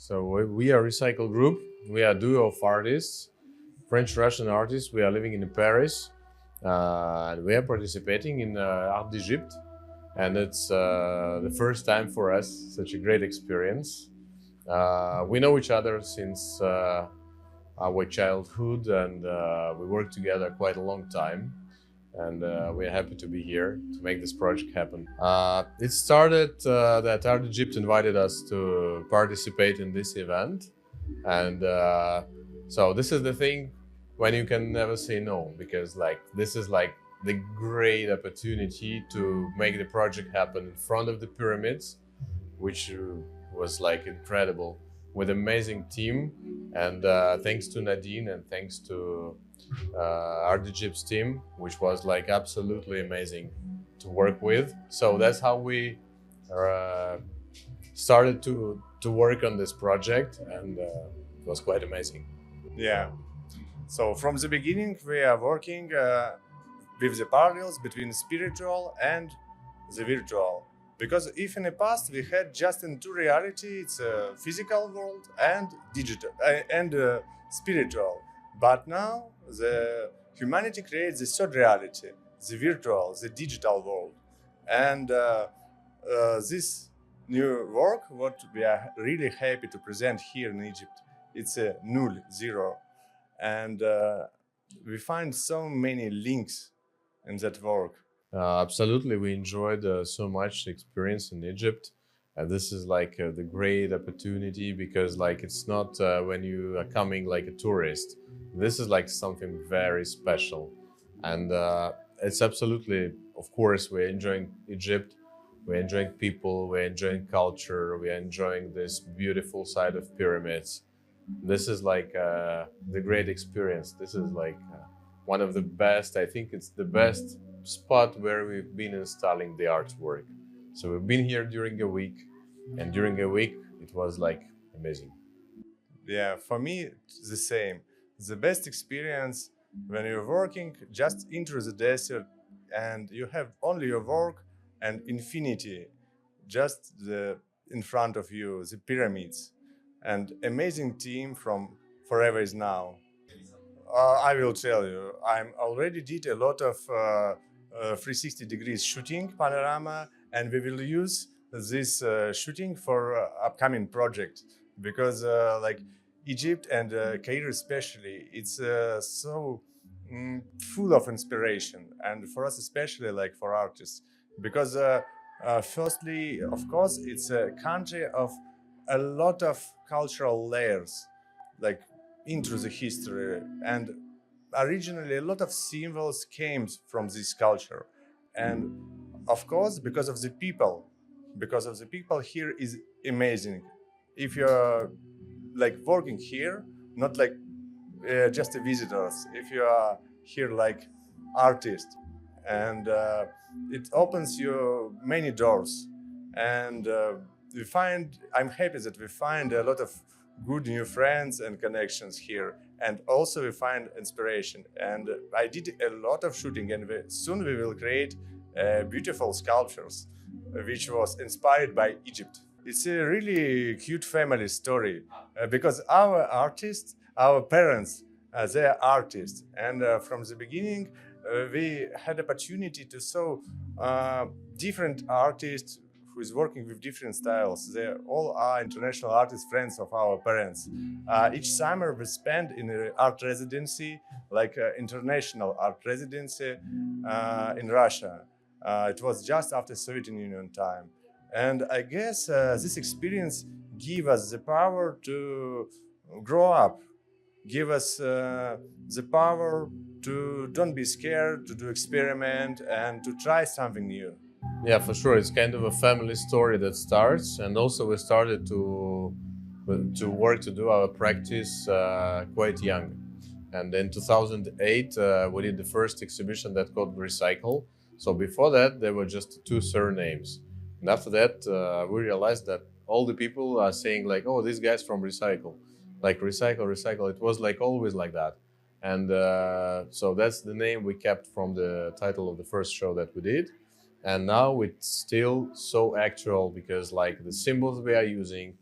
So we are Recycle Group. We are a duo of artists, French-Russian artists. We are living in Paris. And we are participating in Art d'Egypte. And it's the first time for us, such a great experience. We know each other since our childhood, and we work together quite a long time. And we're happy to be here to make this project happen. It started that Art Egypt invited us to participate in this event, and so this is the thing when you can never say no, because this is the great opportunity to make the project happen in front of the pyramids, which was incredible, with amazing team, and thanks to Nadine and thanks to Art Egypt's team, which was absolutely amazing to work with. So that's how we uh, started to work on this project, and it was quite amazing. Yeah. So from the beginning, we are working with the parallels between spiritual and the virtual. Because if in the past we had just in two reality, it's a physical world and digital and spiritual. But now the humanity creates the third reality, the virtual, the digital world. And this new work, what we are really happy to present here in Egypt, it's a Null, zero. And we find so many links in that work. Absolutely, we enjoyed so much experience in Egypt. This is the great opportunity, because it's not when you are coming like a tourist. This is something very special, and it's absolutely, of course, we're enjoying Egypt. We're enjoying people. We're enjoying culture. We're enjoying this beautiful side of pyramids. This is the great experience. This is one of the best. I think it's the best spot where we've been installing the artwork. So we've been here during a week, and during a week it was amazing. Yeah, for me, it's the same. The best experience when you're working just into the desert and you have only your work and infinity just in front of you, the pyramids, and amazing team from Forever is Now. I will tell you, I'm already did a lot of 360 degrees shooting panorama, and we will use this shooting for upcoming project, because Egypt and Cairo especially, it's so full of inspiration, and for us especially, like for artists, because firstly, of course, it's a country of a lot of cultural layers, like into the history, and originally a lot of symbols came from this culture, and of course because of the people here is amazing. If you're like working here, not like just a visitors, if you are here like artist, and it opens you many doors, and I'm happy that we find a lot of good new friends and connections here, and also we find inspiration, and I did a lot of shooting, and soon we will create beautiful sculptures which was inspired by Egypt. It's a really cute family story, because our artists, our parents, they are artists, and from the beginning we had opportunity to saw different artists who is working with different styles. They all are international artists, friends of our parents. Each summer we spend in an art residency, like international art residency in Russia. It was just after Soviet Union time. And I guess this experience give us the power to grow up, give us the power to don't be scared, to do experiment and to try something new. Yeah, for sure. It's kind of a family story that starts, and also we started to work to do our practice quite young. And in 2008, we did the first exhibition that called Recycle. So before that, there were just two surnames. And after that, we realized that all the people are saying "Oh, this guy's from Recycle," Recycle, Recycle. It was always like that. And so that's the name we kept from the title of the first show that we did. And now it's still so actual, because the symbols we are using,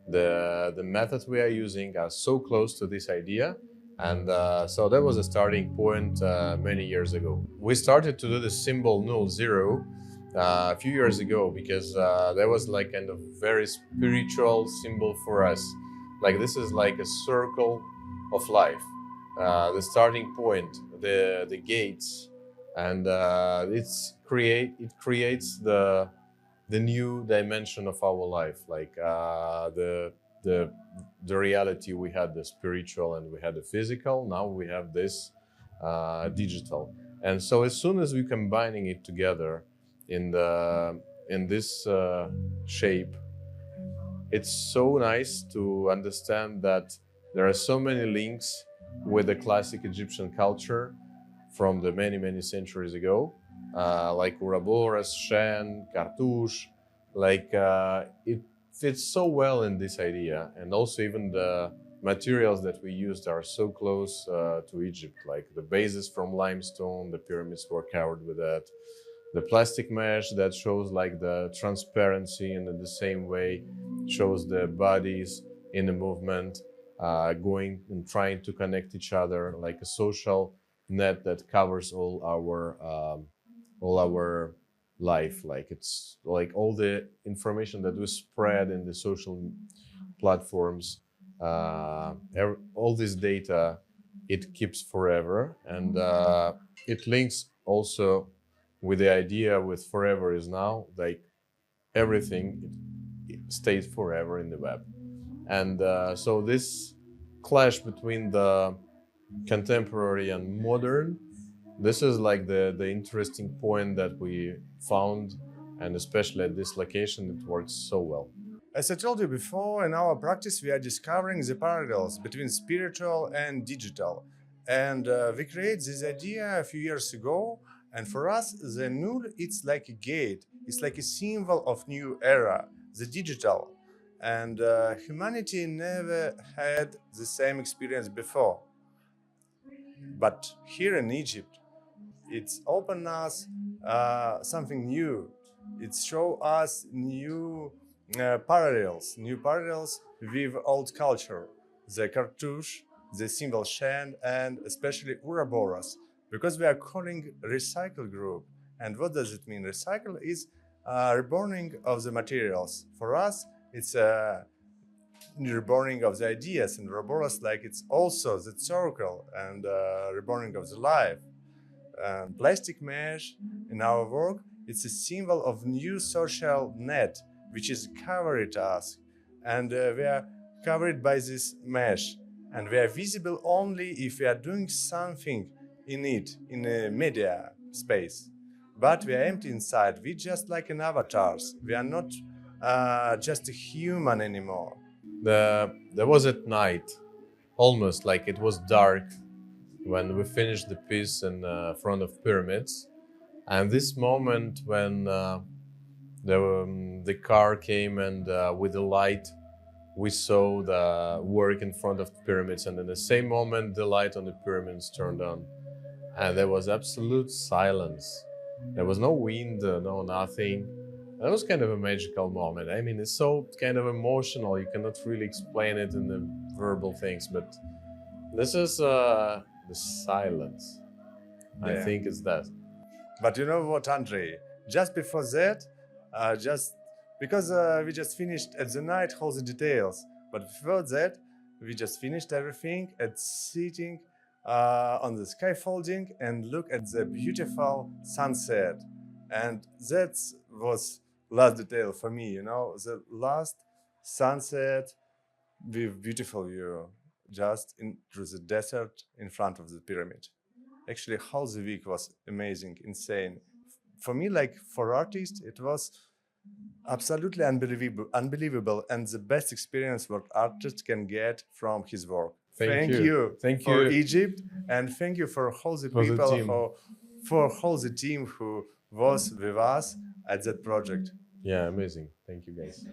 The methods we are using are so close to this idea. And so that was a starting point many years ago. We started to do the symbol null zero a few years ago because that was like kind of very spiritual symbol for us. Like this is like a circle of life, the starting point, the gates, and it creates the new dimension of our life, like the the reality. We had the spiritual and we had the physical. Now we have this digital, and so as soon as we're combining it together in this shape, it's so nice to understand that there are so many links with the classic Egyptian culture from the many centuries ago, like Ouroboros, Shen, Cartouche. Like it fits so well in this idea, and also even the materials that we used are so close to Egypt. Like the bases from limestone, the pyramids were covered with that. The plastic mesh that shows like the transparency, and in the same way shows the bodies in the movement, going and trying to connect each other, like a social net that covers all our life. Like it's like all the information that we spread in the social platforms, all this data, it keeps forever, and it links also with the idea with forever is now, like everything it stays forever in the web. And so this clash between the contemporary and modern, this is like the interesting point that we found, and especially at this location it works so well. As I told you before, in our practice, we are discovering the parallels between spiritual and digital. And we created this idea a few years ago. And for us, the null, it's like a gate. It's like a symbol of new era, the digital. And humanity never had the same experience before. But here in Egypt, it's opened us something new. It show us new parallels with old culture, the cartouche, the symbol Shen, and especially Ouroboros, because we are calling recycle group. And what does it mean? Recycle is reborning of the materials. For us, it's reborning of the ideas, and Ouroboros, like it's also the circle and reborning of the life. Plastic mesh in our work, it's a symbol of new social net which is covered us, and we are covered by this mesh, and we are visible only if we are doing something in it, in a media space. But we are empty inside. We just like an avatars. We are not just a human anymore. There was at night, almost like it was dark, when we finished the piece in front of pyramids. And this moment when the car came, and with the light we saw the work in front of the pyramids, and in the same moment the light on the pyramids turned on, and there was absolute silence. There was no wind, no nothing. That was kind of a magical moment. I mean, it's so kind of emotional. You cannot really explain it in the verbal things, but this is the silence. I Yeah. think it's that. But you know what, Andrei? Just before that, just because we just finished at the night all the details, but before that, we just finished everything and sitting on the scaffolding and look at the beautiful sunset. And that was last detail for me, you know, the last sunset with beautiful view, just through the desert in front of the pyramid. Actually, how the week was amazing, insane. For me, like for artists, it was absolutely unbelievable, and the best experience what artist can get from his work. Thank you. Thank for you Egypt, and thank you for all the for the people team. for all the team who was with us at that project. Yeah, amazing. Thank you, guys.